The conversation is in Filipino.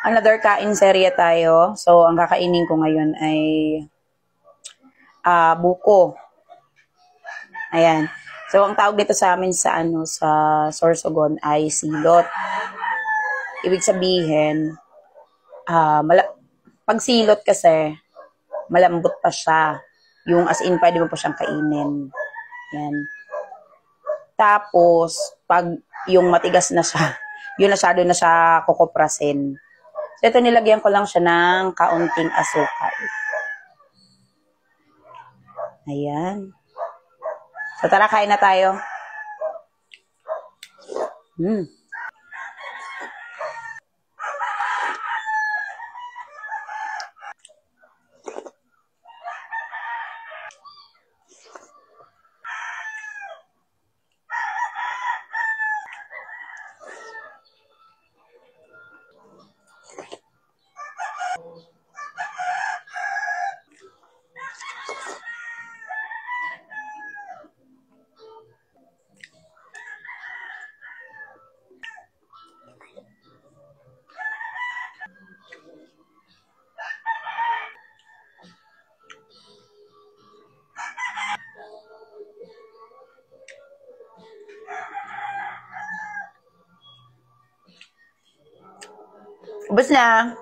another kain serye tayo. So, ang kakainin ko ngayon ay buko. Ayan. So, ang tawag dito sa amin sa Sorsogon ay silot. Ibig sabihin, pag silot kasi, malambot pa siya. Yung as in, pwede mo pa siyang kainin. Yan. Tapos, pag yung matigas na siya, yun masyado na siya kukuprasin. So, ito nilagyan ko lang siya ng kaunting asukal. Ayan. So, tara, kain na tayo. Ubus na.